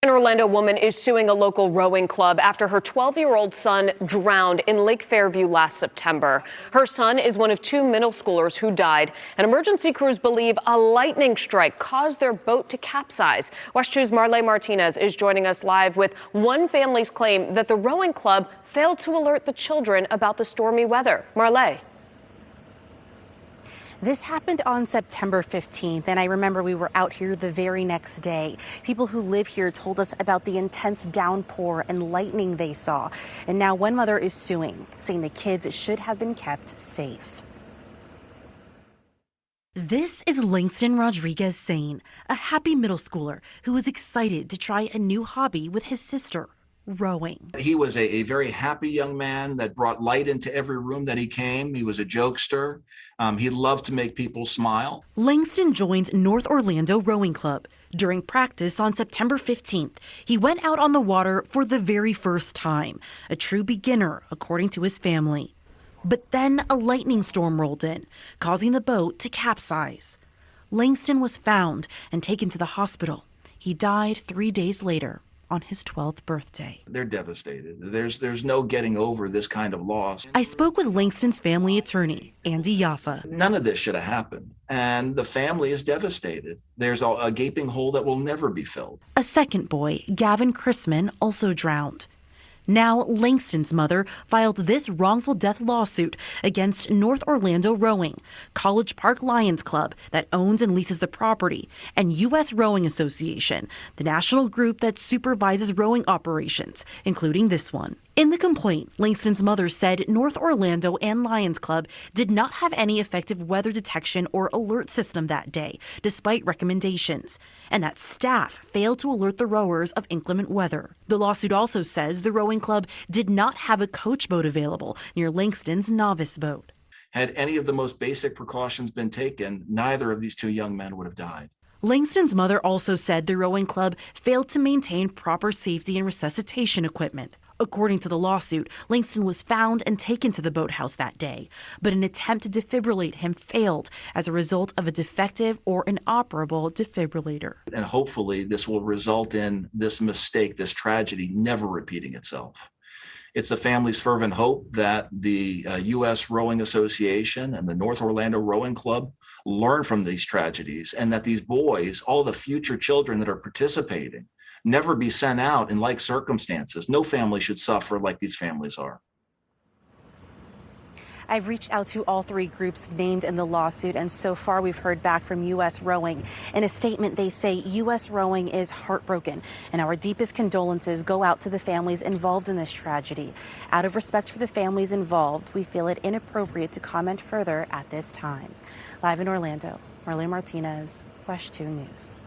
An Orlando woman is suing a local rowing club after her 12-year-old son drowned in Lake Fairview last September. Her son is one of two middle schoolers who died, and emergency crews believe a lightning strike caused their boat to capsize. WESH 2's Marley Martinez is joining us live with one family's claim that the rowing club failed to alert the children about the stormy weather. Marley. This happened on September 15th, and I remember we were out here the very next day. People who live here told us about the intense downpour and lightning they saw. And now one mother is suing, saying the kids should have been kept safe. This is Langston Rodriguez Sane, a happy middle schooler who was excited to try a new hobby with his sister. Rowing. He was a very happy young man that brought light into every room that he came. He was a jokester. He loved to make people smile. Langston joined North Orlando Rowing Club. During practice on September 15th, he went out on the water for the very first time, a true beginner, according to his family. But then a lightning storm rolled in, causing the boat to capsize. Langston was found and taken to the hospital. He died 3 days later, on his 12th birthday. They're devastated. There's no getting over this kind of loss. I spoke with Langston's family attorney, Andy Yaffa. None of this should have happened, and the family is devastated. There's a gaping hole that will never be filled. A second boy, Gavin Chrisman, also drowned. Now, Langston's mother filed this wrongful death lawsuit against North Orlando Rowing, College Park Lions Club that owns and leases the property, and U.S. Rowing Association, the national group that supervises rowing operations, including this one. In the complaint, Langston's mother said North Orlando and Lions Club did not have any effective weather detection or alert system that day, despite recommendations, and that staff failed to alert the rowers of inclement weather. The lawsuit also says the rowing club did not have a coach boat available near Langston's novice boat. Had any of the most basic precautions been taken, neither of these two young men would have died. Langston's mother also said the rowing club failed to maintain proper safety and resuscitation equipment. According to the lawsuit, Langston was found and taken to the boathouse that day, but an attempt to defibrillate him failed as a result of a defective or inoperable defibrillator. And hopefully this will result in this mistake, this tragedy, never repeating itself. It's the family's fervent hope that the U.S. Rowing Association and the North Orlando Rowing Club learn from these tragedies, and that these boys, all the future children that are participating, never be sent out in like circumstances. No family should suffer like these families are. I've reached out to all three groups named in the lawsuit, and so far we've heard back from U.S. Rowing. In a statement, they say U.S. Rowing is heartbroken, and our deepest condolences go out to the families involved in this tragedy. Out of respect for the families involved, we feel it inappropriate to comment further at this time. Live in Orlando, Marley Martinez, WESH 2 News.